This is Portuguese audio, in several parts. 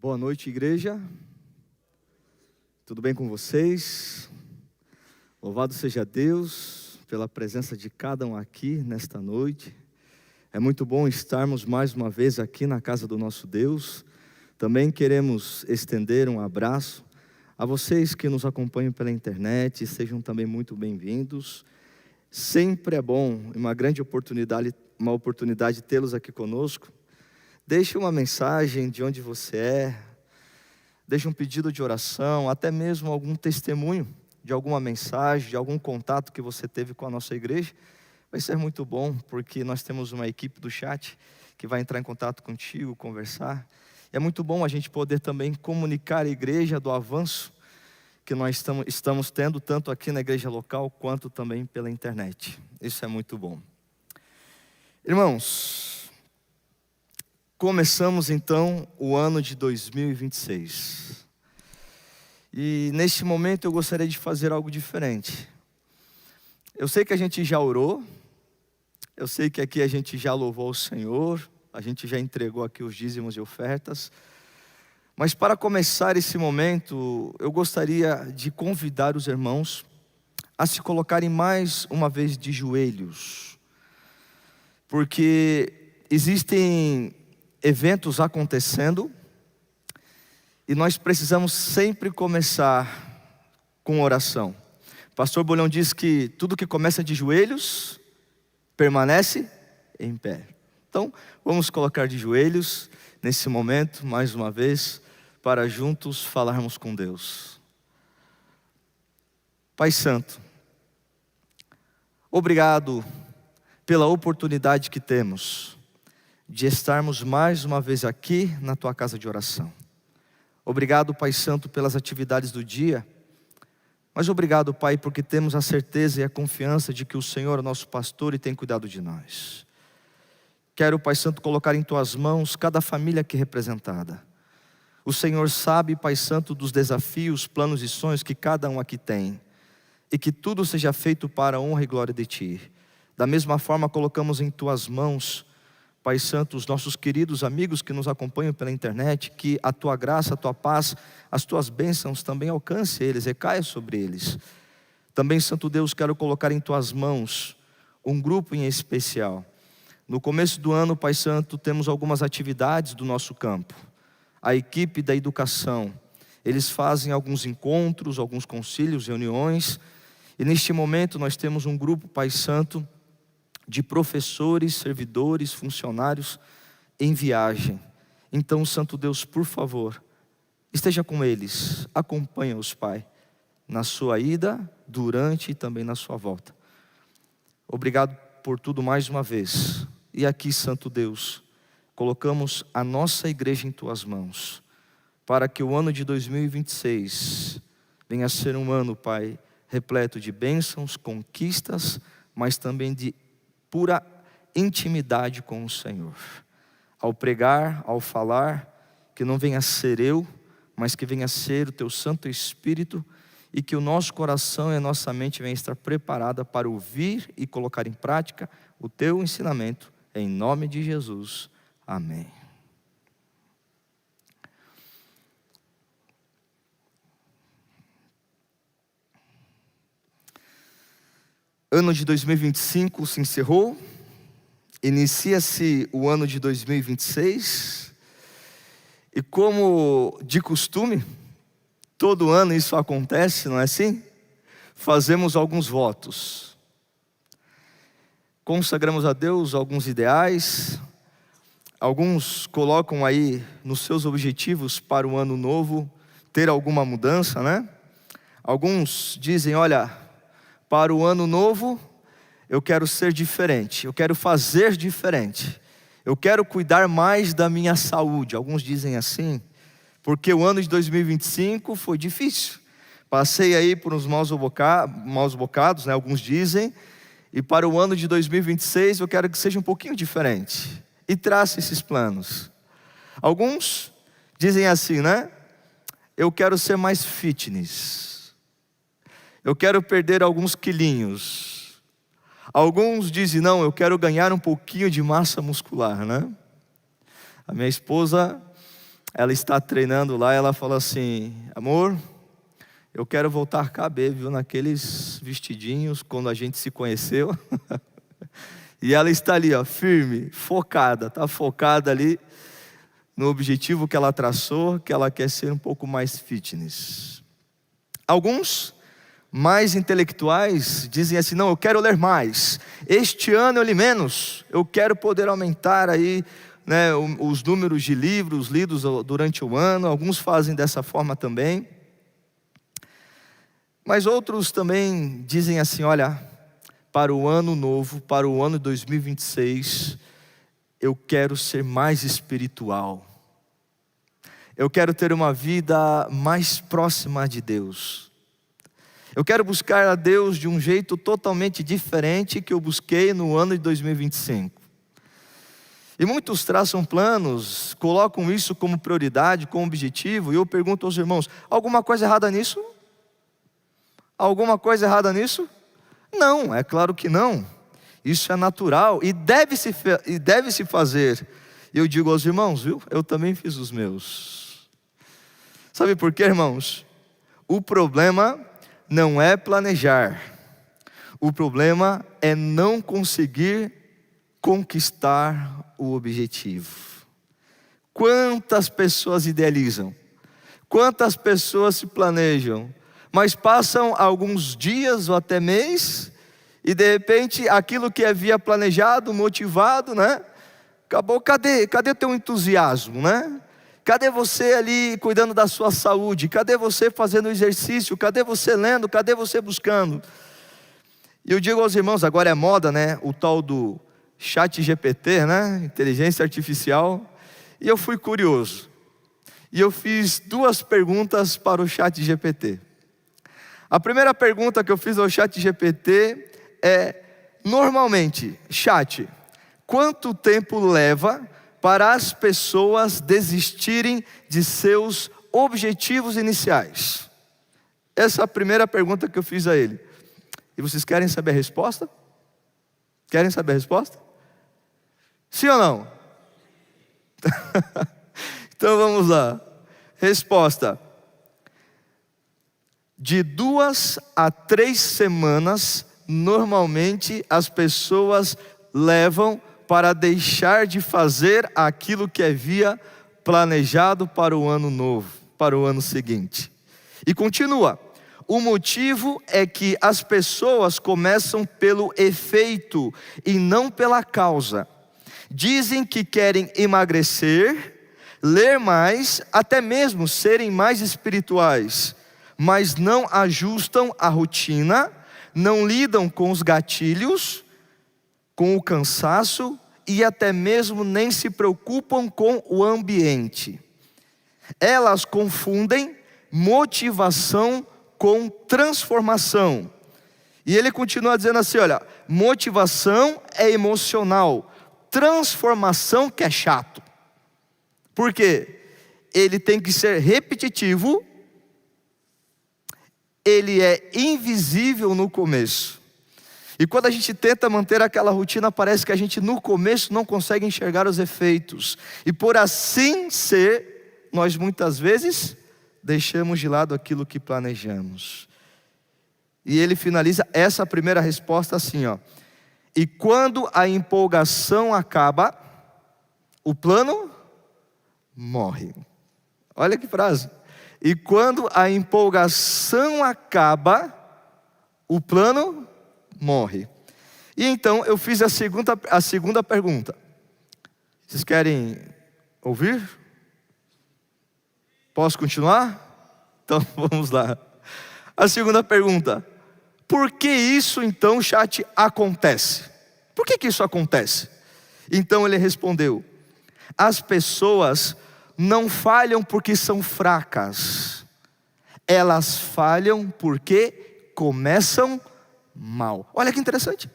Boa noite, igreja. Tudo bem com vocês? Louvado seja Deus pela presença de cada um aqui nesta noite. É muito bom estarmos mais uma vez aqui na casa do nosso Deus. Também queremos estender um abraço a vocês que nos acompanham pela internet. Sejam também muito bem-vindos. Sempre é bom, uma grande oportunidade tê-los aqui conosco. Deixe uma mensagem de onde você é, deixe um pedido de oração, até mesmo algum testemunho de alguma mensagem, de algum contato que você teve com a nossa igreja. Vai ser muito bom, porque nós temos uma equipe do chat que vai entrar em contato contigo, conversar. É muito bom a gente poder também comunicar à igreja do avanço que nós estamos tendo, tanto aqui na igreja local, quanto também pela internet. Isso é muito bom. Irmãos, começamos então o ano de 2026. E neste momento eu gostaria de fazer algo diferente. Eu sei que a gente já orou, eu sei que aqui a gente já louvou o Senhor, a gente já entregou aqui os dízimos e ofertas. Mas para começar esse momento, eu gostaria de convidar os irmãos a se colocarem mais uma vez de joelhos. Porque existem eventos acontecendo e nós precisamos sempre começar com oração. O pastor Bolhão diz que tudo que começa de joelhos permanece em pé. Então, vamos colocar de joelhos nesse momento, mais uma vez, para juntos falarmos com Deus. Pai Santo, obrigado pela oportunidade que temos de estarmos mais uma vez aqui na Tua casa de oração. Obrigado, Pai Santo, pelas atividades do dia, mas obrigado, Pai, porque temos a certeza e a confiança de que o Senhor é nosso pastor e tem cuidado de nós. Quero, Pai Santo, colocar em Tuas mãos cada família aqui representada. O Senhor sabe, Pai Santo, dos desafios, planos e sonhos que cada um aqui tem, e que tudo seja feito para a honra e glória de Ti. Da mesma forma, colocamos em Tuas mãos, Pai Santo, os nossos queridos amigos que nos acompanham pela internet, que a Tua graça, a Tua paz, as Tuas bênçãos também alcance eles, recaia sobre eles. Também, Santo Deus, quero colocar em Tuas mãos um grupo em especial. No começo do ano, Pai Santo, temos algumas atividades do nosso campo. A equipe da educação, eles fazem alguns encontros, alguns concílios, reuniões, e neste momento nós temos um grupo, Pai Santo, de professores, servidores, funcionários em viagem. Então, Santo Deus, por favor, esteja com eles, acompanha-os, Pai, na sua ida, durante e também na sua volta. Obrigado por tudo mais uma vez. E aqui, Santo Deus, colocamos a nossa igreja em Tuas mãos, para que o ano de 2026 venha a ser um ano, Pai, repleto de bênçãos, conquistas, mas também de pura intimidade com o Senhor. Ao pregar, ao falar, que não venha a ser eu, mas que venha a ser o Teu Santo Espírito, e que o nosso coração e a nossa mente venham estar preparada para ouvir e colocar em prática o Teu ensinamento, em nome de Jesus. Amém. Ano de 2025 se encerrou, inicia-se o ano de 2026, e como de costume, todo ano isso acontece, não é assim? Fazemos alguns votos, consagramos a Deus alguns ideais, alguns colocam aí nos seus objetivos para o ano novo, ter alguma mudança, né? Alguns dizem, olha, para o ano novo, eu quero ser diferente, eu quero fazer diferente, eu quero cuidar mais da minha saúde. Alguns dizem assim, porque o ano de 2025 foi difícil. Passei aí por uns maus bocados, né? Alguns dizem, e para o ano de 2026 eu quero que seja um pouquinho diferente. E traça esses planos. Alguns dizem assim, né? Eu quero ser mais fitness. Eu quero perder alguns quilinhos. Alguns dizem, não, eu quero ganhar um pouquinho de massa muscular, né? A minha esposa, ela está treinando lá, ela fala assim: amor, eu quero voltar a caber, viu, naqueles vestidinhos quando a gente se conheceu. E ela está ali, ó, firme, focada, está focada ali no objetivo que ela traçou, que ela quer ser um pouco mais fitness. Alguns mais intelectuais dizem assim: não, eu quero ler mais, este ano eu li menos, eu quero poder aumentar aí, né, os números de livros lidos durante o ano. Alguns fazem dessa forma também. Mas outros também dizem assim: olha, para o ano novo, para o ano de 2026, eu quero ser mais espiritual. Eu quero ter uma vida mais próxima de Deus. Eu quero buscar a Deus de um jeito totalmente diferente que eu busquei no ano de 2025. E muitos traçam planos, colocam isso como prioridade, como objetivo, e eu pergunto aos irmãos: alguma coisa errada nisso? Alguma coisa errada nisso? Não, é claro que não. Isso é natural e deve-se fazer. E eu digo aos irmãos, viu? Eu também fiz os meus. Sabe por quê, irmãos? O problema não é planejar. O problema é não conseguir conquistar o objetivo. Quantas pessoas idealizam? Quantas pessoas se planejam? Mas passam alguns dias ou até mês, e de repente aquilo que havia planejado, motivado, né? Acabou. Cadê teu entusiasmo, né? Cadê você ali cuidando da sua saúde? Cadê você fazendo exercício? Cadê você lendo? Cadê você buscando? E eu digo aos irmãos, agora é moda, né? O tal do ChatGPT, né? Inteligência artificial. E eu fui curioso. E eu fiz 2 perguntas para o ChatGPT. A primeira pergunta que eu fiz ao ChatGPT é: normalmente, chat, quanto tempo leva para as pessoas desistirem de seus objetivos iniciais? Essa é a primeira pergunta que eu fiz a ele. E vocês querem saber a resposta? Querem saber a resposta? Sim ou não? Então vamos lá. Resposta: de 2 a 3 semanas, normalmente as pessoas levam para deixar de fazer aquilo que havia planejado para o ano novo, para o ano seguinte. E continua: o motivo é que as pessoas começam pelo efeito e não pela causa. Dizem que querem emagrecer, ler mais, até mesmo serem mais espirituais, mas não ajustam a rotina, não lidam com os gatilhos, com o cansaço e até mesmo nem se preocupam com o ambiente. Elas confundem motivação com transformação. E ele continua dizendo assim: olha, motivação é emocional, transformação que é chato. Por quê? Ele tem que ser repetitivo. Ele é invisível no começo. E quando a gente tenta manter aquela rotina, parece que a gente no começo não consegue enxergar os efeitos. E por assim ser, nós muitas vezes deixamos de lado aquilo que planejamos. E ele finaliza essa primeira resposta assim, ó: e quando a empolgação acaba, o plano morre. Olha que frase. E quando a empolgação acaba, o plano morre. E então eu fiz a segunda pergunta. Vocês querem ouvir? Posso continuar? Então vamos lá. A segunda pergunta: por que isso então, chat, acontece? Por que isso acontece? Então ele respondeu: as pessoas não falham porque são fracas, elas falham porque começam mal. Olha que interessante.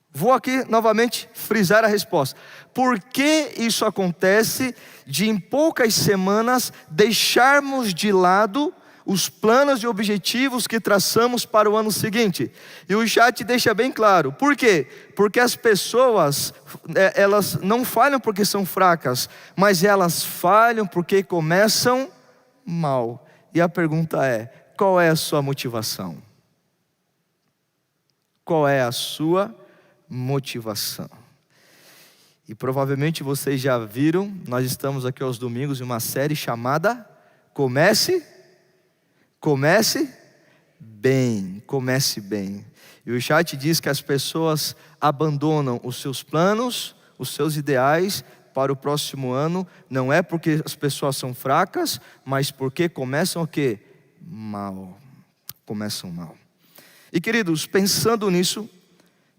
Vou aqui novamente frisar a resposta. Por que isso acontece de em poucas semanas deixarmos de lado os planos e objetivos que traçamos para o ano seguinte. E o chat deixa bem claro. Por quê? Porque as pessoas, elas não falham porque são fracas, mas elas falham porque começam mal. E a pergunta é: qual é a sua motivação? Qual é a sua motivação? E provavelmente vocês já viram, nós estamos aqui aos domingos em uma série chamada Comece bem. Comece bem. E o chat diz que as pessoas abandonam os seus planos, os seus ideais para o próximo ano, não é porque as pessoas são fracas, mas porque começam o quê? Mal. Começam mal. E queridos, pensando nisso,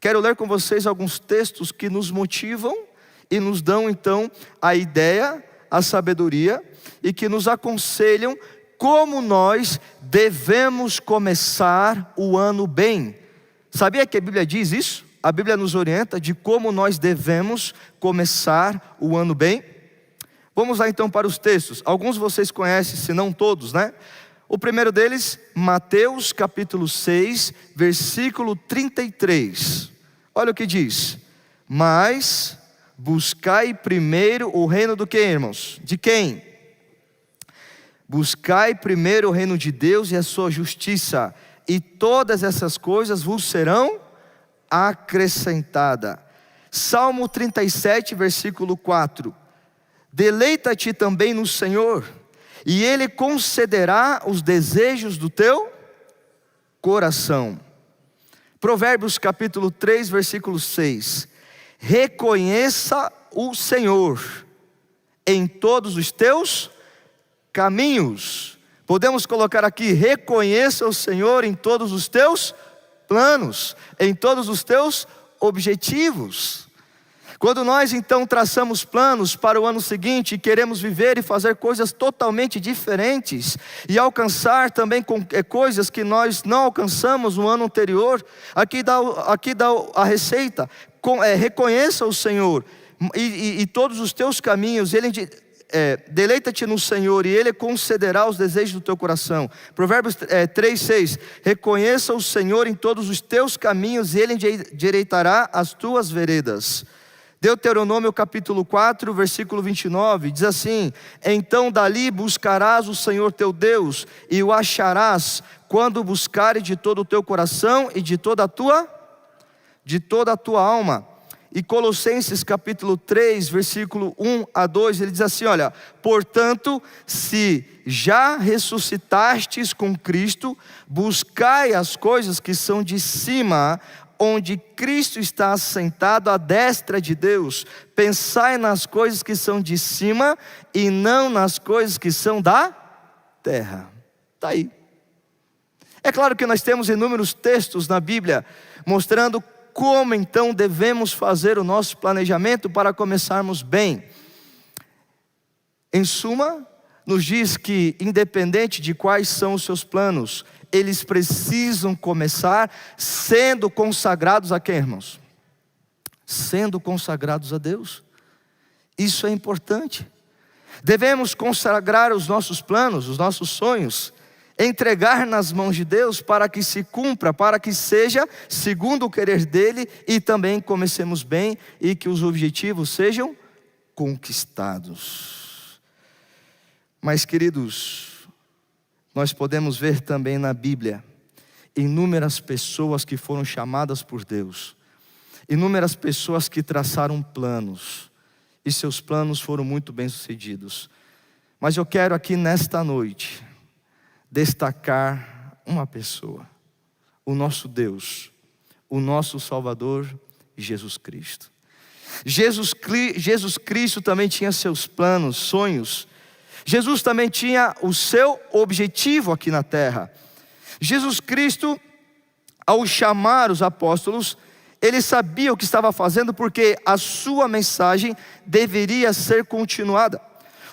quero ler com vocês alguns textos que nos motivam e nos dão então a ideia, a sabedoria, e que nos aconselham como nós devemos começar o ano bem. Sabia que a Bíblia diz isso? A Bíblia nos orienta de como nós devemos começar o ano bem. Vamos lá então para os textos. Alguns vocês conhecem, se não todos, né? O primeiro deles, Mateus capítulo 6, versículo 33. Olha o que diz: mas buscai primeiro o reino do quê, irmãos? De quem? Buscai primeiro o reino de Deus e a sua justiça, e todas essas coisas vos serão acrescentadas. Salmo 37, versículo 4. Deleita-te também no Senhor, e Ele concederá os desejos do teu coração. Provérbios capítulo 3, versículo 6. Reconheça o Senhor em todos os teus caminhos. Podemos colocar aqui: reconheça o Senhor em todos os teus planos, em todos os teus objetivos. Quando nós então traçamos planos para o ano seguinte e queremos viver e fazer coisas totalmente diferentes e alcançar também coisas que nós não alcançamos no ano anterior, aqui dá a receita: reconheça o Senhor e todos os teus caminhos, deleita-te no Senhor e Ele concederá os desejos do teu coração. Provérbios 3:6. Reconheça o Senhor em todos os teus caminhos e Ele endireitará as tuas veredas. Deuteronômio capítulo 4, versículo 29, diz assim: então dali buscarás o Senhor teu Deus, e o acharás, quando buscares de todo o teu coração e de toda a tua alma. E Colossenses capítulo 3, versículo 1 a 2, ele diz assim: olha, portanto, se já ressuscitastes com Cristo, buscai as coisas que são de cima, onde Cristo está assentado à destra de Deus. Pensai nas coisas que são de cima e não nas coisas que são da terra. Está aí. É claro que nós temos inúmeros textos na Bíblia mostrando como então devemos fazer o nosso planejamento para começarmos bem. Em suma, nos diz que independente de quais são os seus planos, eles precisam começar sendo consagrados a quem, irmãos? Sendo consagrados a Deus. Isso é importante. Devemos consagrar os nossos planos, os nossos sonhos, entregar nas mãos de Deus para que se cumpra, para que seja segundo o querer dEle, e também comecemos bem e que os objetivos sejam conquistados. Mas, queridos, nós podemos ver também na Bíblia inúmeras pessoas que foram chamadas por Deus, inúmeras pessoas que traçaram planos, e seus planos foram muito bem sucedidos. Mas eu quero aqui nesta noite destacar uma pessoa: o nosso Deus, o nosso Salvador, Jesus Cristo. Jesus Cristo também tinha seus planos, sonhos. Jesus também tinha o seu objetivo aqui na terra. Jesus Cristo, ao chamar os apóstolos, ele sabia o que estava fazendo, porque a sua mensagem deveria ser continuada.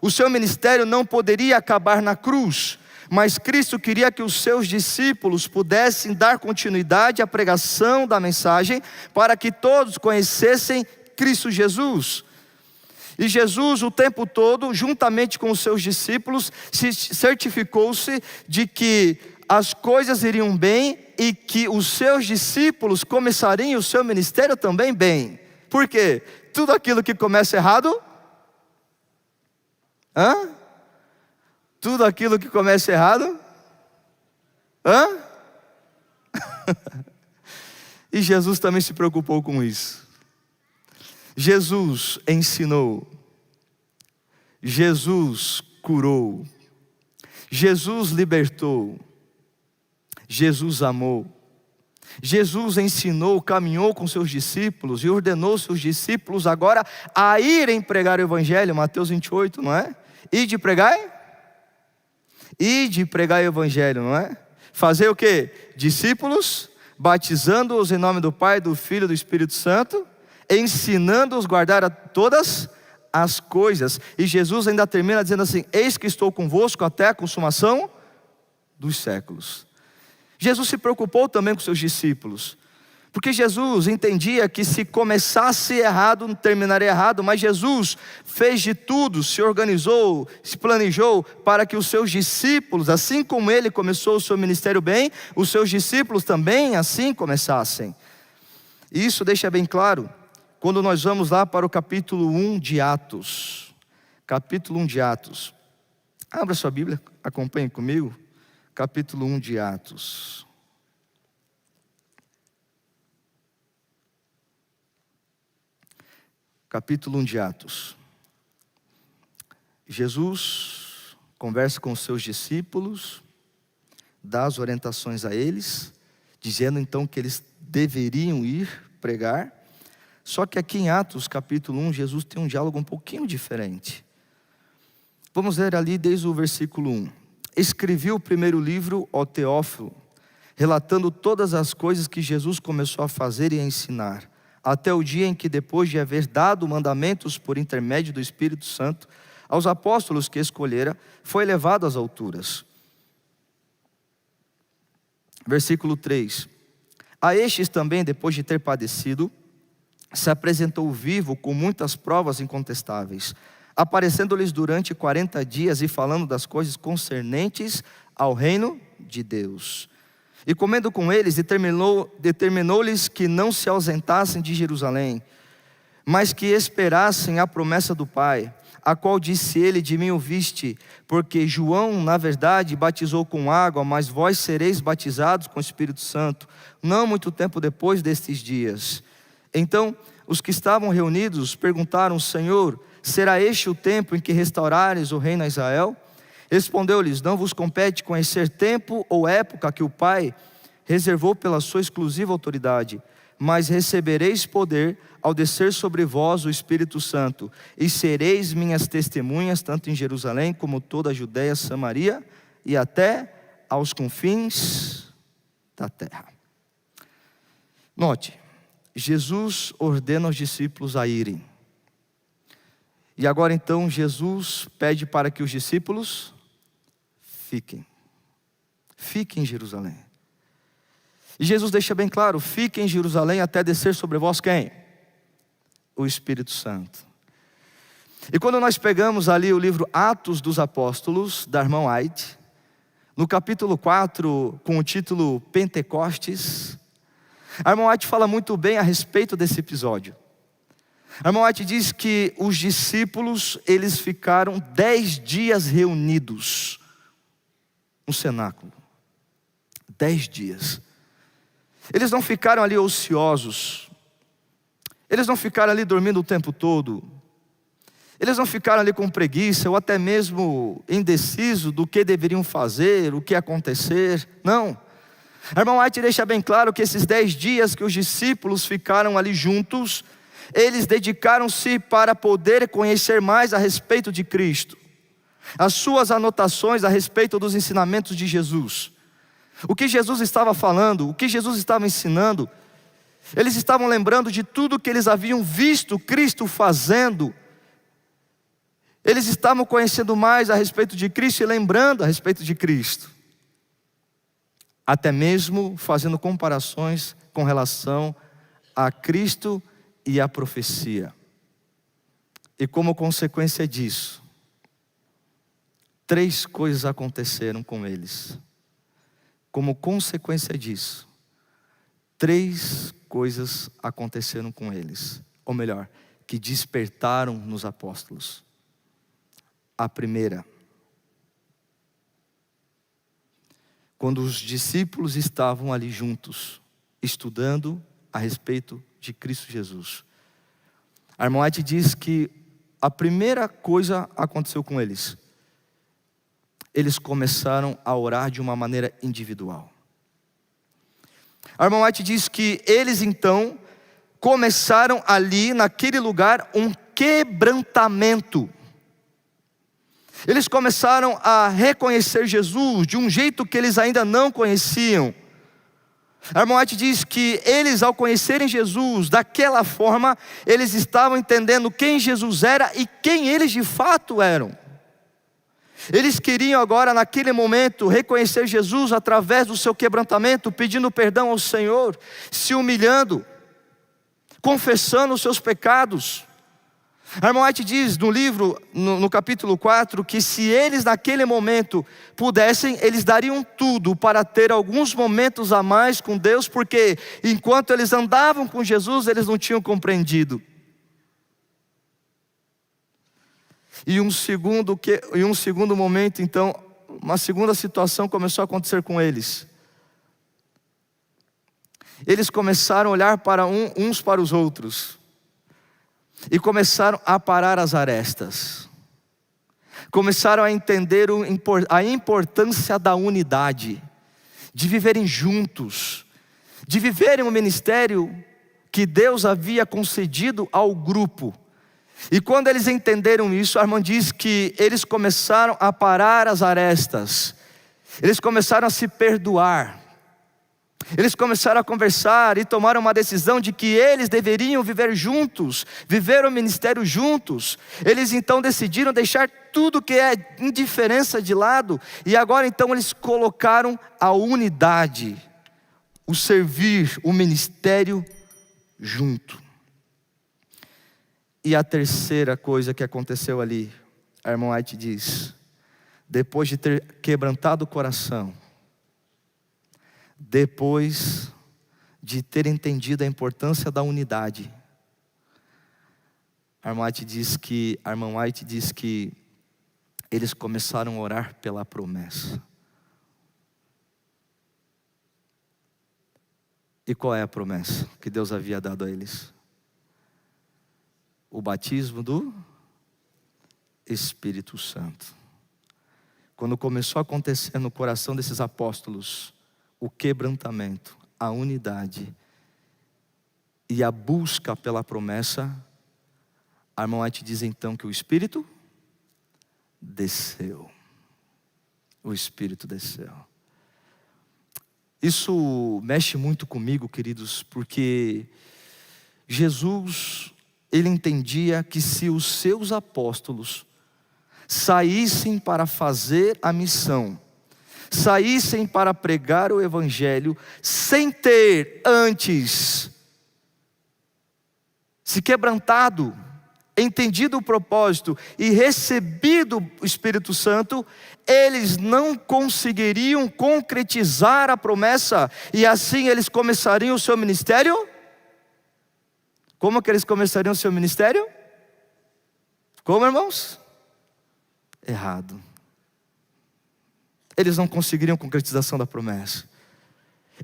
O seu ministério não poderia acabar na cruz, mas Cristo queria que os seus discípulos pudessem dar continuidade à pregação da mensagem, para que todos conhecessem Cristo Jesus. E Jesus, o tempo todo, juntamente com os seus discípulos, certificou-se de que as coisas iriam bem e que os seus discípulos começariam o seu ministério também bem. Por quê? Tudo aquilo que começa errado, tudo aquilo que começa errado, E Jesus também se preocupou com isso. Jesus ensinou, Jesus curou, Jesus libertou, Jesus amou, Jesus ensinou, caminhou com seus discípulos e ordenou seus discípulos agora a irem pregar o Evangelho, Mateus 28, não é? Ide pregar o Evangelho, não é? Fazer o quê? Discípulos, batizando-os em nome do Pai, do Filho e do Espírito Santo, ensinando-os a guardar todas as coisas. E Jesus ainda termina dizendo assim: eis que estou convosco até a consumação dos séculos. Jesus se preocupou também com seus discípulos, porque Jesus entendia que se começasse errado, terminaria errado. Mas Jesus fez de tudo, se organizou, se planejou para que os seus discípulos, assim como ele começou o seu ministério bem, os seus discípulos também assim começassem. E isso deixa bem claro quando nós vamos lá para o capítulo 1 de Atos. Capítulo 1 de Atos. Abra sua Bíblia, acompanhe comigo. Capítulo 1 de Atos. Capítulo 1 de Atos. Jesus conversa com os seus discípulos, dá as orientações a eles, dizendo então que eles deveriam ir pregar. Só que aqui em Atos capítulo 1, Jesus tem um diálogo um pouquinho diferente. Vamos ler ali desde o versículo 1. Escrevi o primeiro livro, ó Teófilo, relatando todas as coisas que Jesus começou a fazer e a ensinar, até o dia em que, depois de haver dado mandamentos por intermédio do Espírito Santo aos apóstolos que escolhera, foi levado às alturas. Versículo 3. A estes também, depois de ter padecido, se apresentou vivo com muitas provas incontestáveis, aparecendo-lhes durante 40 dias e falando das coisas concernentes ao reino de Deus. E comendo com eles, determinou-lhes que não se ausentassem de Jerusalém, mas que esperassem a promessa do Pai, a qual disse ele: de mim ouviste, porque João, na verdade, batizou com água, mas vós sereis batizados com o Espírito Santo, não muito tempo depois destes dias. Então, os que estavam reunidos perguntaram: Senhor, será este o tempo em que restaurares o reino a Israel? Respondeu-lhes: não vos compete conhecer tempo ou época que o Pai reservou pela sua exclusiva autoridade, mas recebereis poder ao descer sobre vós o Espírito Santo, e sereis minhas testemunhas, tanto em Jerusalém como toda a Judeia, Samaria e até aos confins da terra. Note, Jesus ordena aos discípulos a irem. E agora então Jesus pede para que os discípulos fiquem em Jerusalém. E Jesus deixa bem claro: fiquem em Jerusalém até descer sobre vós quem? O Espírito Santo. E quando nós pegamos ali o livro Atos dos Apóstolos, da irmã White, no capítulo 4, com o título Pentecostes, a irmã White fala muito bem a respeito desse episódio. A irmã White diz que os discípulos, eles ficaram 10 dias reunidos no cenáculo. 10 dias. Eles não ficaram ali ociosos. Eles não ficaram ali dormindo o tempo todo. Eles não ficaram ali com preguiça ou até mesmo indeciso do que deveriam fazer, o que acontecer. Não. A irmã White deixa bem claro que esses 10 dias que os discípulos ficaram ali juntos, eles dedicaram-se para poder conhecer mais a respeito de Cristo, as suas anotações a respeito dos ensinamentos de Jesus, o que Jesus estava falando, o que Jesus estava ensinando. Eles estavam lembrando de tudo que eles haviam visto Cristo fazendo. Eles estavam conhecendo mais a respeito de Cristo e lembrando a respeito de Cristo, até mesmo fazendo comparações com relação a Cristo e a profecia. E como consequência disso, 3 coisas aconteceram com eles. Como consequência disso, 3 coisas aconteceram com eles. Ou melhor, que despertaram nos apóstolos. A primeira, quando os discípulos estavam ali juntos, estudando a respeito de Cristo Jesus. A irmã White diz que a primeira coisa aconteceu com eles. Eles começaram a orar de uma maneira individual. A irmã White diz que eles então começaram ali naquele lugar um quebrantamento. Eles começaram a reconhecer Jesus de um jeito que eles ainda não conheciam. A irmã White diz que eles, ao conhecerem Jesus daquela forma, eles estavam entendendo quem Jesus era e quem eles de fato eram. Eles queriam agora, naquele momento, reconhecer Jesus através do seu quebrantamento, pedindo perdão ao Senhor, se humilhando, confessando os seus pecados. A irmã White diz no livro, no capítulo 4, que se eles naquele momento pudessem, eles dariam tudo para ter alguns momentos a mais com Deus, porque enquanto eles andavam com Jesus, eles não tinham compreendido. E um segundo momento, então, uma segunda situação começou a acontecer com eles. Eles começaram a olhar para uns para os outros. E começaram a parar as arestas. Começaram a entender a importância da unidade, de viverem juntos, de viverem o ministério que Deus havia concedido ao grupo. E quando eles entenderam isso, a irmã diz que eles começaram a parar as arestas. Eles começaram a se perdoar. Eles começaram a conversar e tomaram uma decisão de que eles deveriam viver juntos, viver o ministério juntos. Eles então decidiram deixar tudo que é indiferença de lado, e agora então eles colocaram a unidade, o servir, o ministério junto. E a terceira coisa que aconteceu ali, a irmã White diz, depois de ter quebrantado o coração, depois de ter entendido a importância da unidade, a irmã White diz que eles começaram a orar pela promessa. E qual é a promessa que Deus havia dado a eles? O batismo do Espírito Santo. Quando começou a acontecer no coração desses apóstolos o quebrantamento, a unidade e a busca pela promessa, a irmã White diz então que o Espírito desceu. O Espírito desceu. Isso mexe muito comigo, queridos, porque Jesus, ele entendia que se os seus apóstolos saíssem para fazer a missão, saíssem para pregar o evangelho, sem ter antes se quebrantado, entendido o propósito e recebido o Espírito Santo, eles não conseguiriam concretizar a promessa, e assim eles começariam o seu ministério. Como que eles começariam o seu ministério? Como, irmãos? Errado. Eles não conseguiriam concretização da promessa.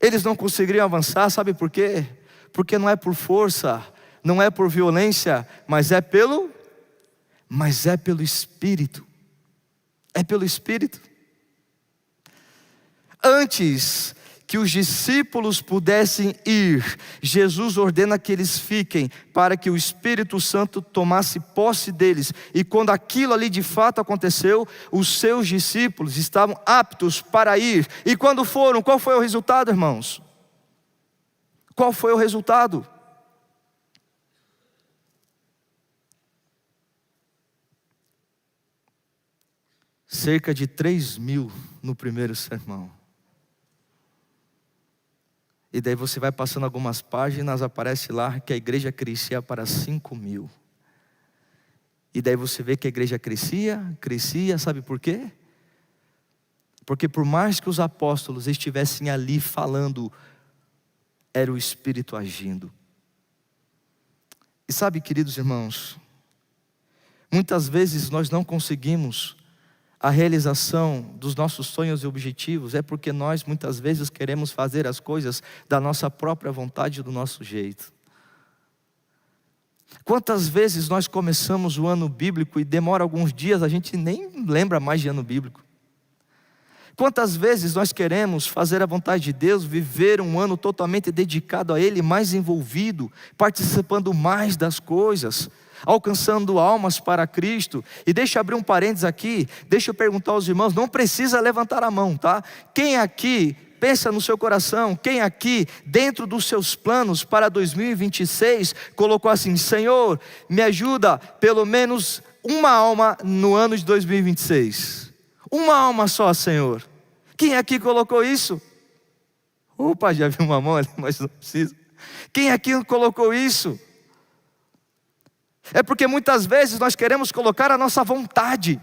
Eles não conseguiriam avançar, sabe por quê? Porque não é por força, não é por violência, mas é pelo Espírito. É pelo Espírito. Antes que os discípulos pudessem ir, Jesus ordena que eles fiquem, para que o Espírito Santo tomasse posse deles. E quando aquilo ali de fato aconteceu, os seus discípulos estavam aptos para ir. E quando foram, qual foi o resultado, irmãos? Qual foi o resultado? Cerca de 3.000 no primeiro sermão. E daí você vai passando algumas páginas, aparece lá que a igreja crescia para 5.000. E daí você vê que a igreja crescia, sabe por quê? Porque por mais que os apóstolos estivessem ali falando, era o Espírito agindo. E sabe, queridos irmãos, muitas vezes nós não conseguimos a realização dos nossos sonhos e objetivos, é porque nós muitas vezes queremos fazer as coisas da nossa própria vontade e do nosso jeito. Quantas vezes nós começamos o ano bíblico e demora alguns dias, a gente nem lembra mais de ano bíblico. Quantas vezes nós queremos fazer a vontade de Deus, viver um ano totalmente dedicado a Ele, mais envolvido, participando mais das coisas, alcançando almas para Cristo. E deixa eu abrir um parênteses aqui, deixa eu perguntar aos irmãos, não precisa levantar a mão, tá? Quem aqui, pensa no seu coração, quem aqui, dentro dos seus planos para 2026, colocou assim: Senhor, me ajuda pelo menos uma alma no ano de 2026. Uma alma só, Senhor. Quem aqui colocou isso? Opa, já vi uma mão ali, mas não precisa. Quem aqui colocou isso? É porque muitas vezes nós queremos colocar a nossa vontade.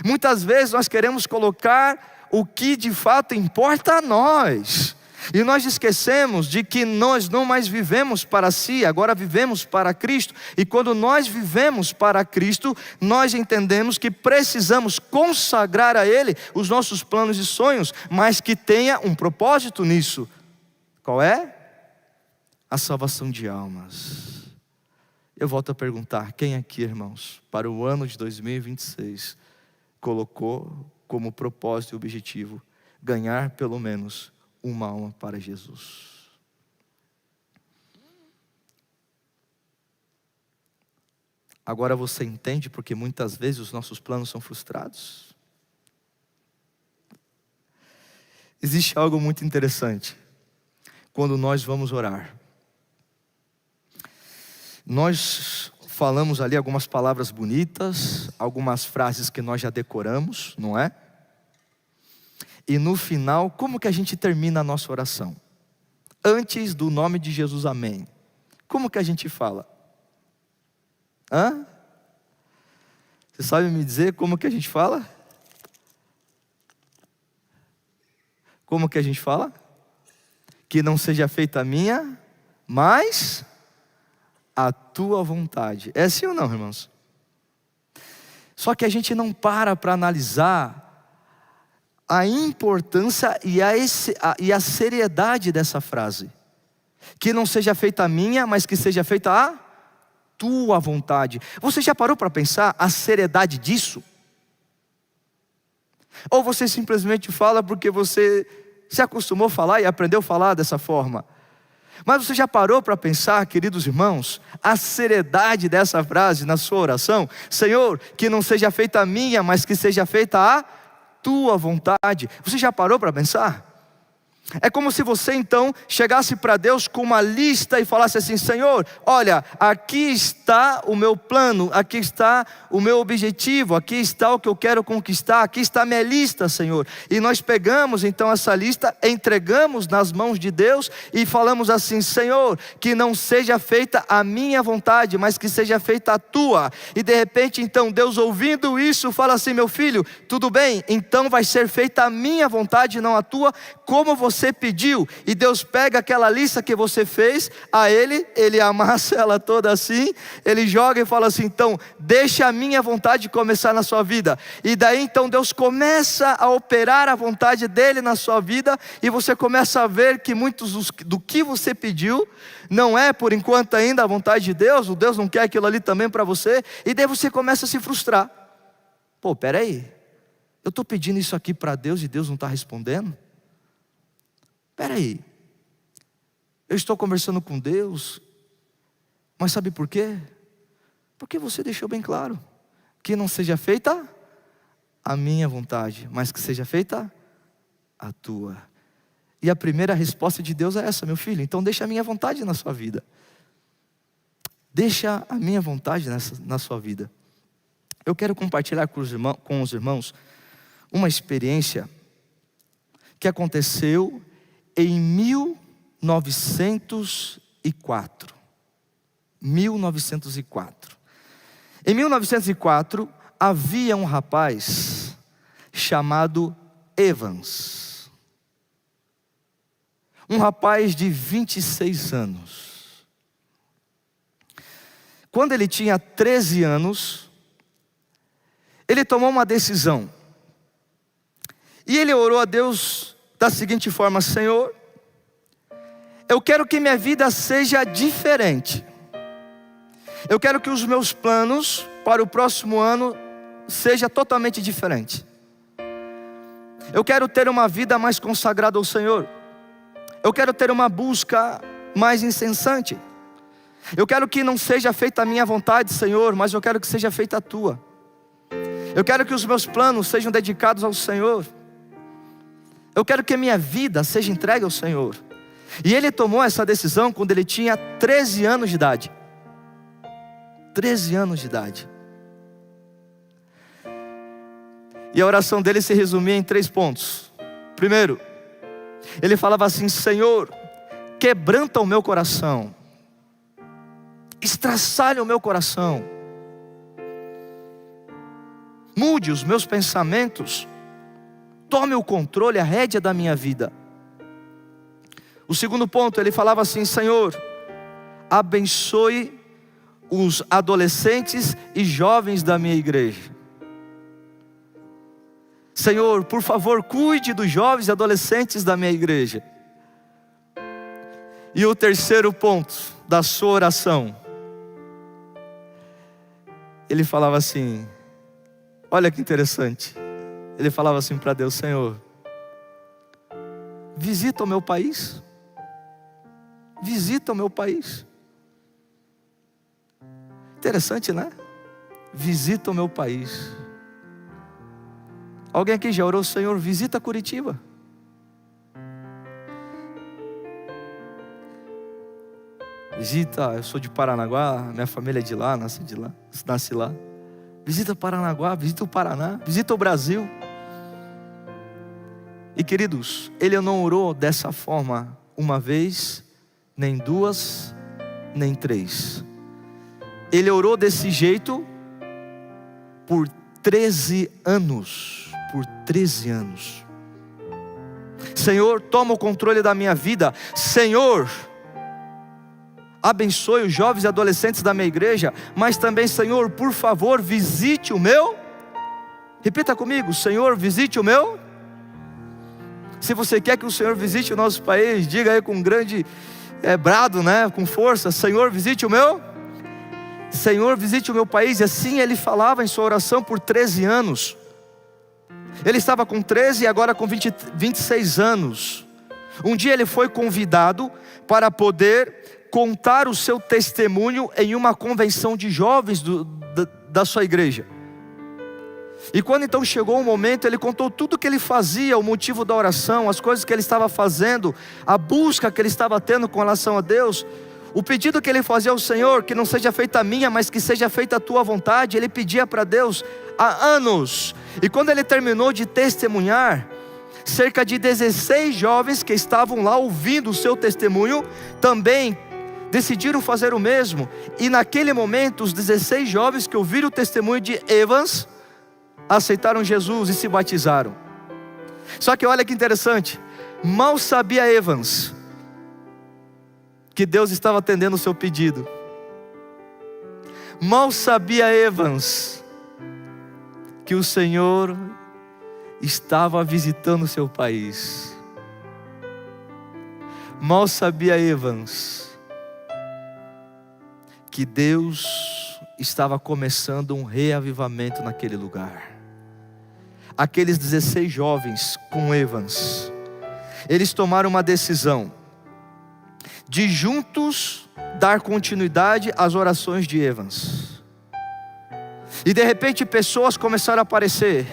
Muitas vezes nós queremos colocar o que de fato importa a nós. E nós esquecemos de que nós não mais vivemos para si, agora vivemos para Cristo. E quando nós vivemos para Cristo, nós entendemos que precisamos consagrar a Ele os nossos planos e sonhos, mas que tenha um propósito nisso. Qual é? A salvação de almas. Eu volto a perguntar, quem aqui, irmãos, para o ano de 2026, colocou como propósito e objetivo ganhar pelo menos uma alma para Jesus? Agora você entende porque muitas vezes os nossos planos são frustrados? Existe algo muito interessante quando nós vamos orar. Nós falamos ali algumas palavras bonitas, algumas frases que nós já decoramos, não é? E no final, como que a gente termina a nossa oração? Antes do nome de Jesus, amém. Como que a gente fala? Você sabe me dizer como que a gente fala? Como que a gente fala? Que não seja feita a minha, mas a tua vontade. É assim ou não, irmãos? Só que a gente não para analisar a importância e a seriedade dessa frase. Que não seja feita a minha, mas que seja feita a tua vontade. Você já parou para pensar a seriedade disso? Ou você simplesmente fala porque você se acostumou a falar e aprendeu a falar dessa forma? Mas você já parou para pensar, queridos irmãos, a seriedade dessa frase na sua oração? Senhor, que não seja feita a minha, mas que seja feita a tua vontade. Você já parou para pensar? É como se você então chegasse para Deus com uma lista e falasse assim: Senhor, olha, aqui está o meu plano, aqui está o meu objetivo, aqui está o que eu quero conquistar, aqui está a minha lista, Senhor. E nós pegamos então essa lista, entregamos nas mãos de Deus e falamos assim: Senhor, que não seja feita a minha vontade, mas que seja feita a tua. E de repente então Deus, ouvindo isso, fala assim: meu filho, tudo bem, então vai ser feita a minha vontade, não a tua, como você pediu. E Deus pega aquela lista que você fez a Ele amassa ela toda assim, Ele joga e fala assim: então deixa a minha vontade começar na sua vida. E daí então Deus começa a operar a vontade dEle na sua vida, e você começa a ver que muitos do que você pediu não é por enquanto ainda a vontade de Deus. O Deus não quer aquilo ali também para você, e daí você começa a se frustrar. Pô, peraí, eu estou pedindo isso aqui para Deus e Deus não está respondendo? Peraí, eu estou conversando com Deus, mas sabe por quê? Porque você deixou bem claro que não seja feita a minha vontade, mas que seja feita a tua. E a primeira resposta de Deus é essa: meu filho, então deixa a minha vontade na sua vida. Deixa a minha vontade na sua vida. Eu quero compartilhar com os irmãos uma experiência que aconteceu em 1904. Em 1904, havia um rapaz chamado Evans. Um rapaz de 26 anos. Quando ele tinha 13 anos, ele tomou uma decisão. E ele orou a Deus da seguinte forma: Senhor, eu quero que minha vida seja diferente. Eu quero que os meus planos para o próximo ano seja totalmente diferente. Eu quero ter uma vida mais consagrada ao Senhor. Eu quero ter uma busca mais incessante. Eu quero que não seja feita a minha vontade, Senhor, mas eu quero que seja feita a tua. Eu quero que os meus planos sejam dedicados ao Senhor. Eu quero que a minha vida seja entregue ao Senhor. E ele tomou essa decisão quando ele tinha 13 anos de idade. 13 anos de idade. E a oração dele se resumia em 3 pontos. Primeiro, ele falava assim: Senhor, quebranta o meu coração, estraçalha o meu coração, mude os meus pensamentos, tome o controle, a rédea da minha vida. O segundo ponto, ele falava assim: Senhor, abençoe os adolescentes e jovens da minha igreja. Senhor, por favor, cuide dos jovens e adolescentes da minha igreja. E o terceiro ponto da sua oração, ele falava assim, olha que interessante, ele falava assim para Deus: Senhor, visita o meu país, visita o meu país. Interessante, né? Visita o meu país. Alguém aqui já orou: Senhor, visita Curitiba. Visita, eu sou de Paranaguá, minha família é de lá, nasci lá. Visita Paranaguá, visita o Paraná, visita o Brasil. E queridos, ele não orou dessa forma uma vez, nem 2, nem 3. Ele orou desse jeito por 13 anos. Por 13 anos. Senhor, toma o controle da minha vida. Senhor, abençoe os jovens e adolescentes da minha igreja. Mas também, Senhor, por favor, visite o meu. Repita comigo: Senhor, visite o meu. Se você quer que o Senhor visite o nosso país, diga aí com grande brado, né? Com força: Senhor, visite o meu. Senhor, visite o meu país. E assim ele falava em sua oração por 13 anos. Ele estava com 13 e agora com 26 anos. Um dia ele foi convidado para poder contar o seu testemunho em uma convenção de jovens da sua igreja. E quando então chegou o momento, ele contou tudo o que ele fazia, o motivo da oração, as coisas que ele estava fazendo, a busca que ele estava tendo com relação a Deus. O pedido que ele fazia ao Senhor: que não seja feita a minha, mas que seja feita a tua vontade. Ele pedia para Deus há anos. E quando ele terminou de testemunhar, cerca de 16 jovens que estavam lá ouvindo o seu testemunho, também decidiram fazer o mesmo. E naquele momento, os 16 jovens que ouviram o testemunho de Evans, aceitaram Jesus e se batizaram. Só que olha que interessante, mal sabia Evans que Deus estava atendendo o seu pedido. Mal sabia Evans que o Senhor estava visitando o seu país. Mal sabia Evans que Deus estava começando um reavivamento naquele lugar. Aqueles 16 jovens com Evans, eles tomaram uma decisão de juntos dar continuidade às orações de Evans. E de repente pessoas começaram a aparecer.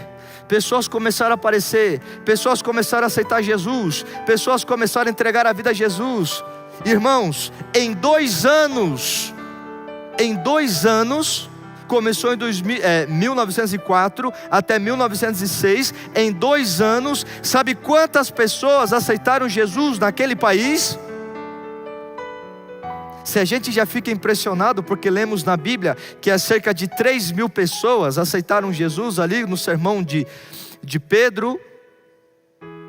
Pessoas começaram a aceitar Jesus. Pessoas começaram a entregar a vida a Jesus. Irmãos, em 2 anos, começou em 1904 até 1906, em 2 anos, sabe quantas pessoas aceitaram Jesus naquele país? Se a gente já fica impressionado porque lemos na Bíblia que cerca de 3.000 pessoas aceitaram Jesus ali no sermão de Pedro,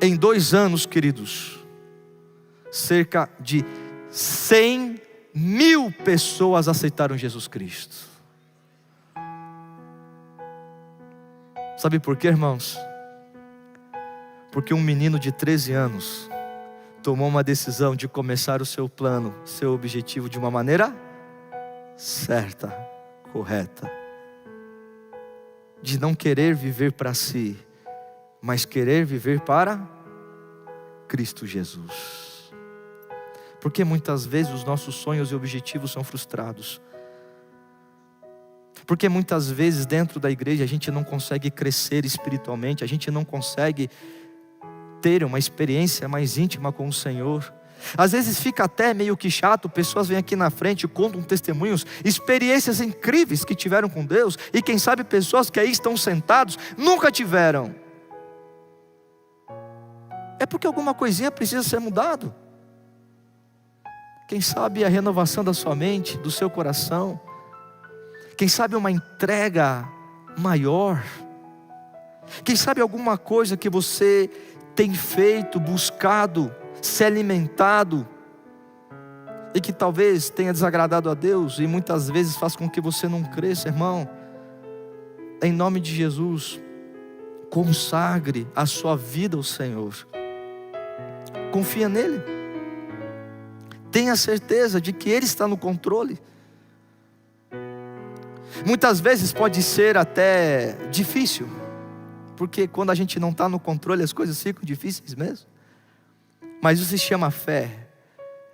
em 2 anos, queridos, cerca de 100.000 pessoas aceitaram Jesus Cristo. Sabe por quê, irmãos? Porque um menino de 13 anos tomou uma decisão de começar o seu plano, seu objetivo de uma maneira certa, correta, de não querer viver para si, mas querer viver para Cristo Jesus. Porque muitas vezes os nossos sonhos e objetivos são frustrados. Porque muitas vezes dentro da igreja a gente não consegue crescer espiritualmente, a gente não consegue ter uma experiência mais íntima com o Senhor. Às vezes fica até meio que chato, pessoas vêm aqui na frente e contam testemunhos, experiências incríveis que tiveram com Deus, e quem sabe pessoas que aí estão sentados, nunca tiveram. É porque alguma coisinha precisa ser mudado. Quem sabe a renovação da sua mente, do seu coração, quem sabe uma entrega maior, quem sabe alguma coisa que você tem feito, buscado, se alimentado, e que talvez tenha desagradado a Deus, e muitas vezes faz com que você não cresça, irmão. Em nome de Jesus, consagre a sua vida ao Senhor, confia nele, tenha certeza de que Ele está no controle. Muitas vezes pode ser até difícil, porque quando a gente não está no controle, as coisas ficam difíceis mesmo. Mas isso se chama fé,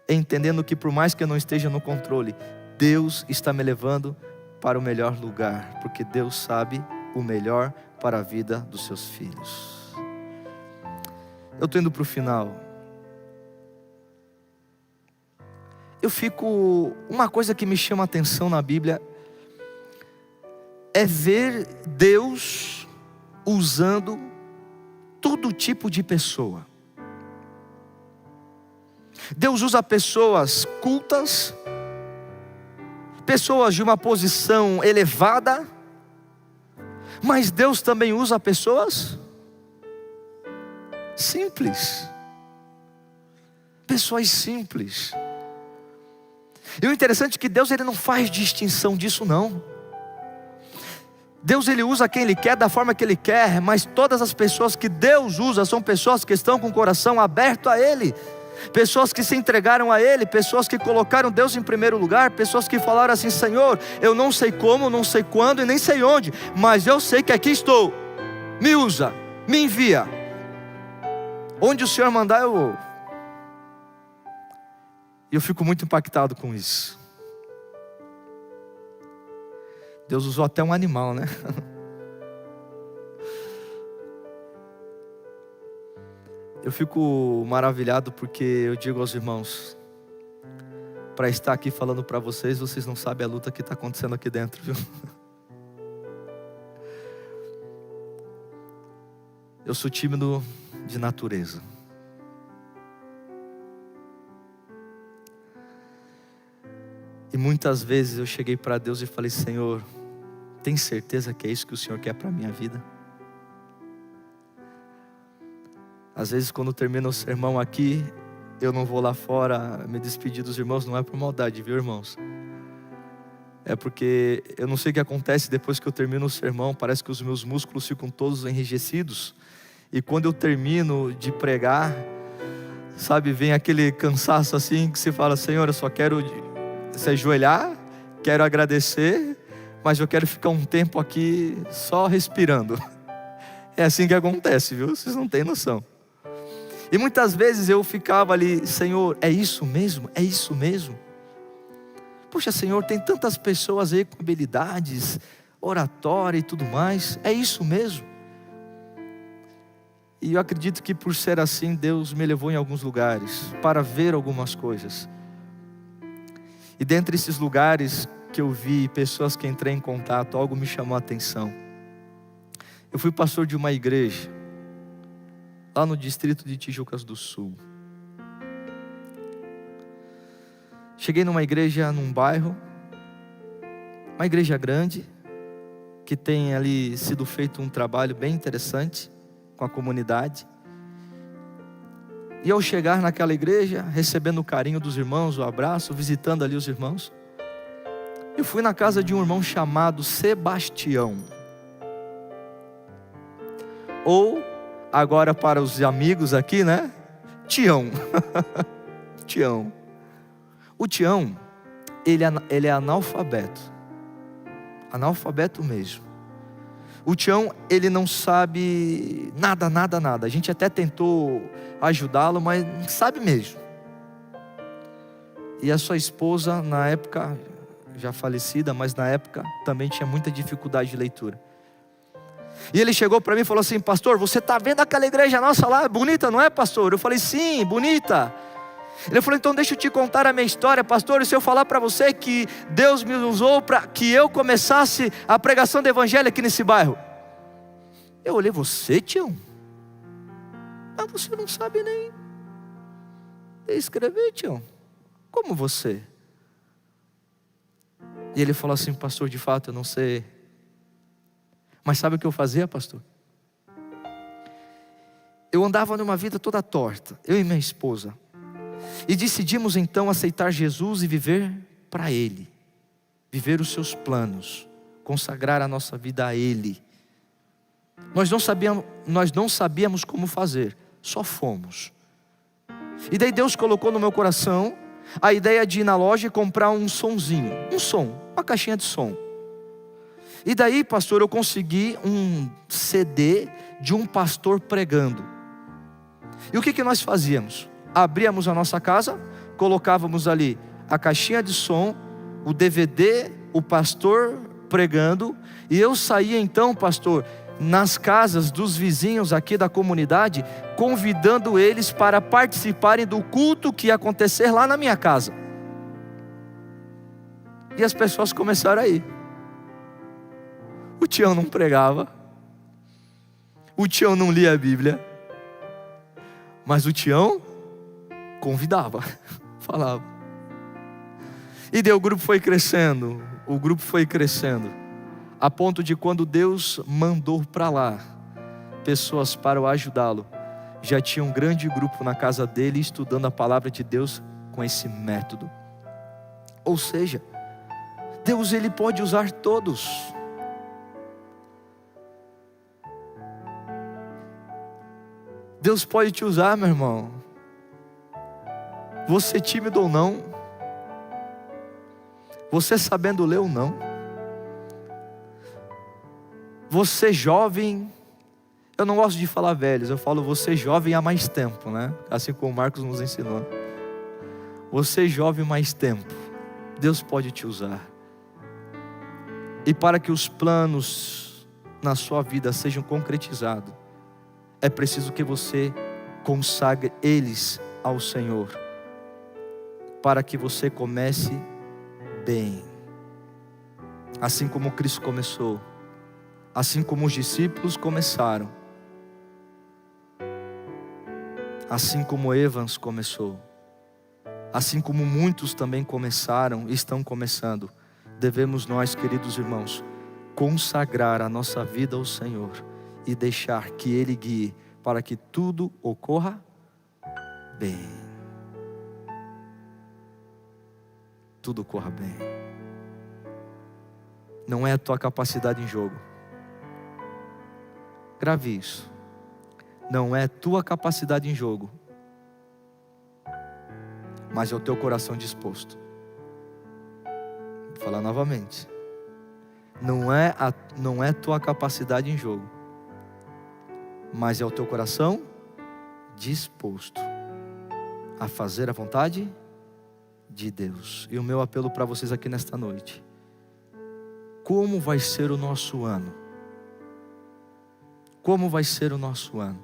entendendo que por mais que eu não esteja no controle, Deus está me levando para o melhor lugar, porque Deus sabe o melhor para a vida dos seus filhos. Eu estou indo para o final. Uma coisa que me chama a atenção na Bíblia é ver Deus usando todo tipo de pessoa. Deus usa pessoas cultas, pessoas de uma posição elevada, mas Deus também usa pessoas simples. Pessoas simples. E o interessante é que Deus ele não faz distinção disso não. Deus ele usa quem Ele quer, da forma que Ele quer, mas todas as pessoas que Deus usa são pessoas que estão com o coração aberto a Ele, pessoas que se entregaram a Ele, pessoas que colocaram Deus em primeiro lugar, pessoas que falaram assim: Senhor, eu não sei como, não sei quando e nem sei onde, mas eu sei que aqui estou, me usa, me envia, onde o Senhor mandar eu vou. E eu fico muito impactado com isso. Deus usou até um animal, né? Eu fico maravilhado porque eu digo aos irmãos, para estar aqui falando para vocês, vocês não sabem a luta que está acontecendo aqui dentro, viu? Eu sou tímido de natureza. E muitas vezes eu cheguei para Deus e falei: Senhor, tem certeza que é isso que o Senhor quer para a minha vida? Às vezes quando termina o sermão aqui, eu não vou lá fora me despedir dos irmãos, não é por maldade, viu, irmãos? É porque eu não sei o que acontece depois que eu termino o sermão, parece que os meus músculos ficam todos enrijecidos. E quando eu termino de pregar, sabe, vem aquele cansaço assim que você fala: Senhor, eu só quero se ajoelhar, quero agradecer, mas eu quero ficar um tempo aqui só respirando. É assim que acontece, viu? Vocês não têm noção. E muitas vezes eu ficava ali: Senhor, é isso mesmo? É isso mesmo? Poxa, Senhor, tem tantas pessoas aí com habilidades, oratória e tudo mais, é isso mesmo? E eu acredito que por ser assim, Deus me levou em alguns lugares para ver algumas coisas. E dentre esses lugares que eu vi, pessoas que entrei em contato, algo me chamou a atenção. Eu fui pastor de uma igreja, lá no distrito de Tijucas do Sul. Cheguei numa igreja, num bairro, uma igreja grande, que tem ali sido feito um trabalho bem interessante com a comunidade. E ao chegar naquela igreja, recebendo o carinho dos irmãos, o abraço, visitando ali os irmãos, eu fui na casa de um irmão chamado Sebastião. Ou, agora para os amigos aqui, né? Tião. Tião. O Tião, ele é analfabeto. Analfabeto mesmo. O Tião, ele não sabe nada. A gente até tentou ajudá-lo, mas não sabe mesmo. E a sua esposa, na época, já falecida, mas na época também tinha muita dificuldade de leitura. E ele chegou para mim e falou assim: pastor, você está vendo aquela igreja nossa lá? Bonita, não é, pastor? Eu falei: sim, bonita. Ele falou: então deixa eu te contar a minha história, pastor. E se eu falar para você que Deus me usou para que eu começasse a pregação do evangelho aqui nesse bairro? Eu olhei: você, Tião? Mas você não sabe nem escrever, Tião. Como você? E ele falou assim: pastor, de fato eu não sei. Mas sabe o que eu fazia, pastor? Eu andava numa vida toda torta, eu e minha esposa. E decidimos então aceitar Jesus e viver para Ele. Viver os seus planos. Consagrar a nossa vida a Ele. Nós não sabíamos como fazer. Só fomos. E daí Deus colocou no meu coração a ideia de ir na loja e comprar um sonzinho. Um som, uma caixinha de som. E daí, pastor, eu consegui um CD de um pastor pregando. E o que nós fazíamos? Abríamos a nossa casa, colocávamos ali a caixinha de som, o DVD, o pastor pregando. E eu saía então, pastor, nas casas dos vizinhos aqui da comunidade, convidando eles para participarem do culto que ia acontecer lá na minha casa. E as pessoas começaram a ir. O Tião não pregava, o Tião não lia a Bíblia, mas o Tião convidava, falava. E daí o grupo foi crescendo, a ponto de quando Deus mandou para lá pessoas para o ajudá-lo, já tinha um grande grupo na casa dele estudando a palavra de Deus com esse método. Ou seja, Deus, Ele pode usar todos. Deus pode te usar, meu irmão. Você tímido ou não, você sabendo ler ou não, você jovem, eu não gosto de falar velhos, eu falo você jovem há mais tempo, né? Assim como o Marcos nos ensinou. Você jovem mais tempo, Deus pode te usar. E para que os planos na sua vida sejam concretizados, é preciso que você consagre eles ao Senhor, para que você comece bem. Assim como Cristo começou, assim como os discípulos começaram, assim como Evans começou, assim como muitos também começaram e estão começando, devemos nós, queridos irmãos, consagrar a nossa vida ao Senhor e deixar que Ele guie para que tudo ocorra bem. Tudo ocorra bem. Não é a tua capacidade em jogo. Grave isso. Não é tua capacidade em jogo, mas é o teu coração disposto. Vou falar novamente. Não é tua capacidade em jogo, mas é o teu coração disposto a fazer a vontade de Deus. E o meu apelo para vocês aqui nesta noite: como vai ser o nosso ano? Como vai ser o nosso ano?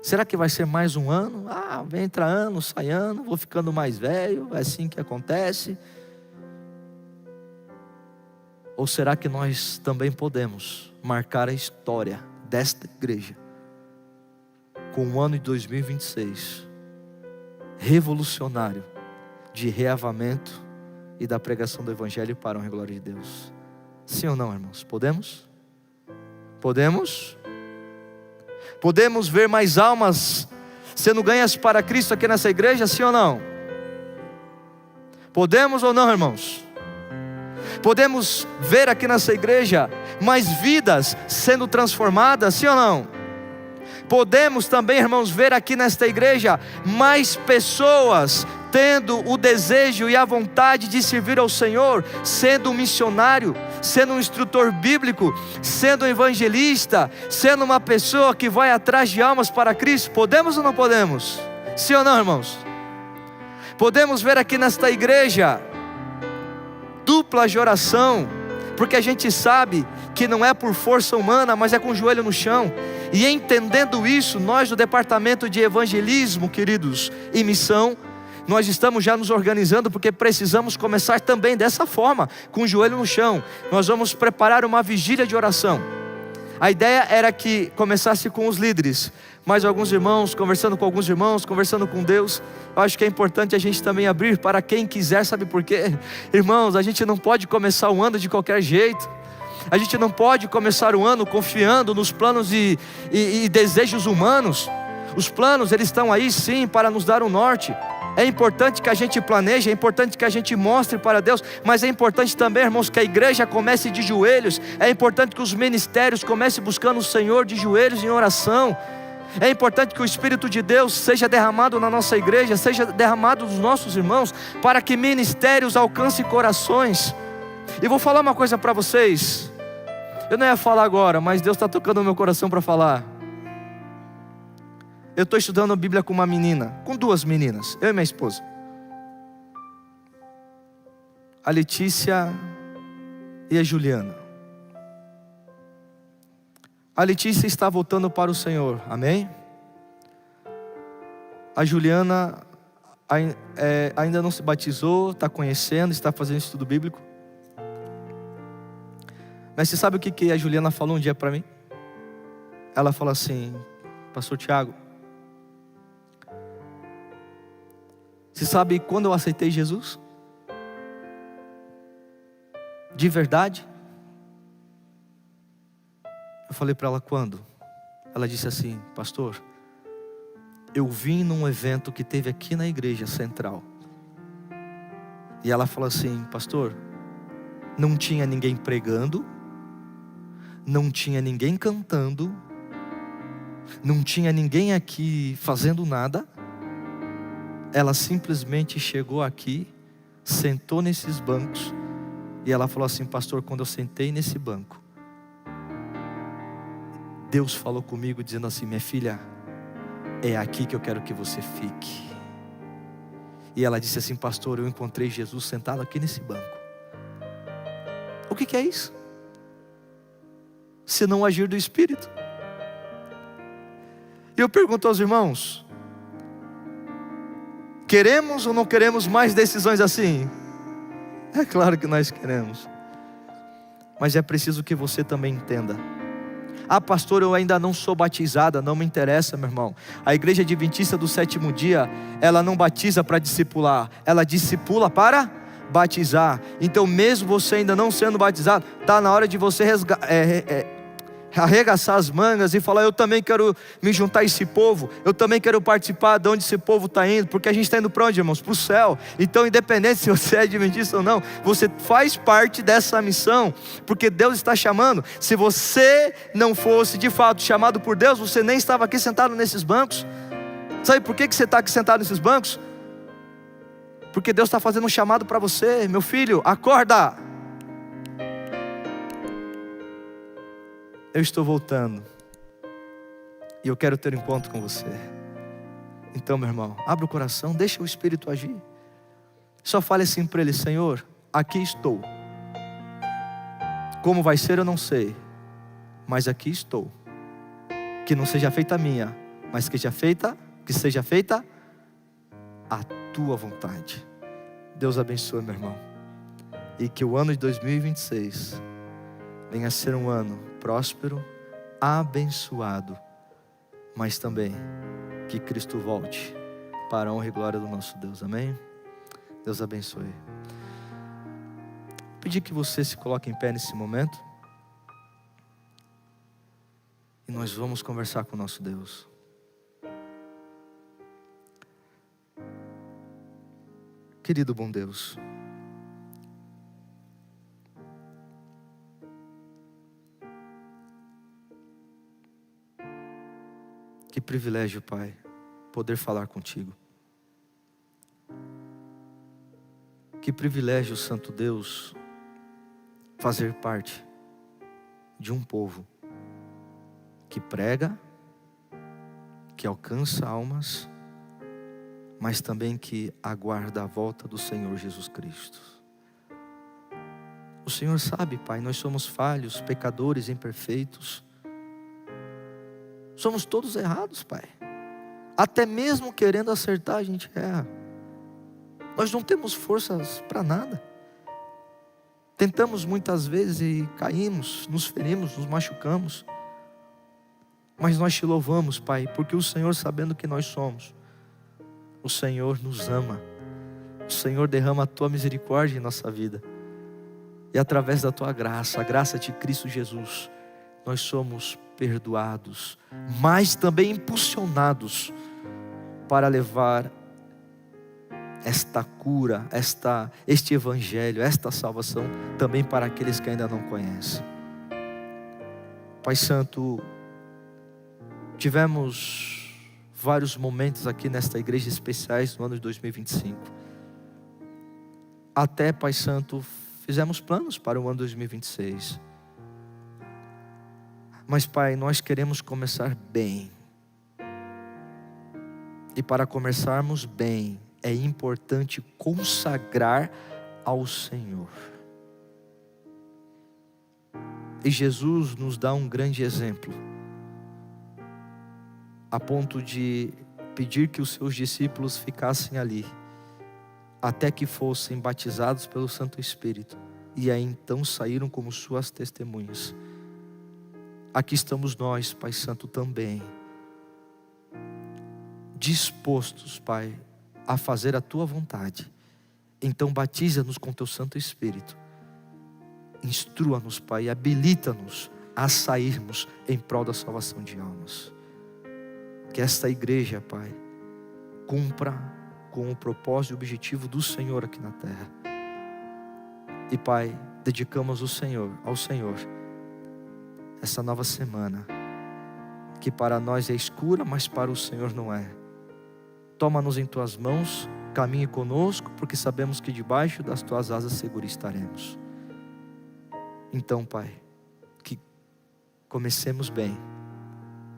Será que vai ser mais um ano? Entra ano, sai ano, vou ficando mais velho, é assim que acontece? Ou será que nós também podemos marcar a história desta igreja com o ano de 2026 revolucionário, de reavamento e da pregação do Evangelho para a honra e glória de Deus. Sim ou não, irmãos? Podemos? Podemos? Podemos ver mais almas sendo ganhas para Cristo aqui nessa igreja, sim ou não? Podemos ou não, irmãos? Podemos ver aqui nessa igreja mais vidas sendo transformadas, sim ou não? Podemos também, irmãos, ver aqui nesta igreja mais pessoas tendo o desejo e a vontade de servir ao Senhor, sendo um missionário, sendo um instrutor bíblico, sendo um evangelista, sendo uma pessoa que vai atrás de almas para Cristo. Podemos ou não podemos? Sim ou não, irmãos? Podemos ver aqui nesta igreja dupla de oração, porque a gente sabe que não é por força humana, mas é com o joelho no chão. E entendendo isso, nós do departamento de evangelismo, queridos, e missão, nós estamos já nos organizando, porque precisamos começar também dessa forma, com o joelho no chão. Nós vamos preparar uma vigília de oração. A ideia era que começasse com os líderes, mas alguns irmãos, conversando com alguns irmãos, conversando com Deus, eu acho que é importante a gente também abrir para quem quiser. Sabe por quê? Irmãos, a gente não pode começar o ano de qualquer jeito. A gente não pode começar o ano confiando nos planos e desejos humanos. Os planos, eles estão aí sim para nos dar um norte. É importante que a gente planeje, é importante que a gente mostre para Deus, mas é importante também, irmãos, que a igreja comece de joelhos. É importante que os ministérios comecem buscando o Senhor de joelhos em oração. É importante que o Espírito de Deus seja derramado na nossa igreja, seja derramado nos nossos irmãos, para que ministérios alcancem corações. E vou falar uma coisa para vocês. Eu não ia falar agora, mas Deus está tocando no meu coração para falar. Eu estou estudando a Bíblia com uma menina, com duas meninas, eu e minha esposa, a Letícia e a Juliana. A Letícia está voltando para o Senhor, amém? A Juliana ainda não se batizou, está conhecendo, está fazendo estudo bíblico. Mas você sabe o que a Juliana falou um dia para mim? Ela falou assim: Pastor Tiago, você sabe quando eu aceitei Jesus? De verdade? Eu falei para ela: quando? Ela disse assim: pastor, eu vim num evento que teve aqui na igreja central. E ela falou assim: pastor, não tinha ninguém pregando, não tinha ninguém cantando, não tinha ninguém aqui fazendo nada. Ela simplesmente chegou aqui, sentou nesses bancos, e ela falou assim: pastor, quando eu sentei nesse banco, Deus falou comigo dizendo assim: minha filha, é aqui que eu quero que você fique. E ela disse assim: pastor, eu encontrei Jesus sentado aqui nesse banco. O que é isso? Se não agir do Espírito. E eu pergunto aos irmãos: queremos ou não queremos mais decisões assim? É claro que nós queremos. Mas é preciso que você também entenda. Ah, pastor, eu ainda não sou batizada. Não me interessa, meu irmão. A igreja adventista do sétimo dia, ela não batiza para discipular, ela discipula para batizar. Então mesmo você ainda não sendo batizado, está na hora de você arregaçar as mangas e falar: eu também quero me juntar a esse povo, eu também quero participar de onde esse povo está indo, porque a gente está indo para onde, irmãos? Para o céu. Então, independente se você é adventista ou não, você faz parte dessa missão, porque Deus está chamando. Se você não fosse de fato chamado por Deus, você nem estava aqui sentado nesses bancos. Sabe por que você está aqui sentado nesses bancos? Porque Deus está fazendo um chamado para você. Meu filho, acorda! Eu estou voltando, e eu quero ter um encontro com você. Então, meu irmão, abre o coração, deixa o Espírito agir. Só fale assim para Ele: Senhor, aqui estou. Como vai ser eu não sei, mas aqui estou. Que não seja feita a minha, mas que seja feita a tua vontade. Deus abençoe, meu irmão. E que o ano de 2026 venha a ser um ano próspero, abençoado, mas também que Cristo volte para a honra e glória do nosso Deus, amém? Deus abençoe. Vou pedir que você se coloque em pé nesse momento. E nós vamos conversar com o nosso Deus. Querido bom Deus, que privilégio, Pai, poder falar contigo. Que privilégio, Santo Deus, fazer parte de um povo que prega, que alcança almas, mas também que aguarda a volta do Senhor Jesus Cristo. O Senhor sabe, Pai, nós somos falhos, pecadores, imperfeitos. Somos todos errados, Pai. Até mesmo querendo acertar, a gente erra. Nós não temos forças para nada. Tentamos muitas vezes e caímos, nos ferimos, nos machucamos. Mas nós te louvamos, Pai, porque o Senhor, sabendo que nós somos, o Senhor nos ama. O Senhor derrama a Tua misericórdia em nossa vida. E através da Tua graça, a graça de Cristo Jesus, nós somos perdoados, mas também impulsionados para levar esta cura, este evangelho, esta salvação também para aqueles que ainda não conhecem. Pai Santo, tivemos vários momentos aqui nesta igreja especiais no ano de 2025. Até, Pai Santo, fizemos planos para o ano 2026. Mas, Pai, nós queremos começar bem. E para começarmos bem, é importante consagrar ao Senhor. E Jesus nos dá um grande exemplo, a ponto de pedir que os seus discípulos ficassem ali, até que fossem batizados pelo Santo Espírito, e aí então saíram como suas testemunhas. Aqui estamos nós, Pai Santo, também, dispostos, Pai, a fazer a Tua vontade. Então batiza-nos com Teu Santo Espírito, instrua-nos, Pai, habilita-nos a sairmos em prol da salvação de almas. Que esta igreja, Pai, cumpra com o propósito e objetivo do Senhor aqui na terra. E, Pai, dedicamos ao Senhor essa nova semana, que para nós é escura, mas para o Senhor não é. Toma-nos em Tuas mãos, caminhe conosco, porque sabemos que debaixo das Tuas asas seguras estaremos. Então, Pai, que comecemos bem,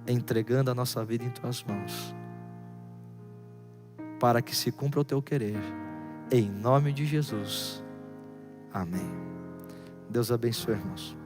entregando a nossa vida em Tuas mãos, para que se cumpra o Teu querer, em nome de Jesus, amém. Deus abençoe, irmãos.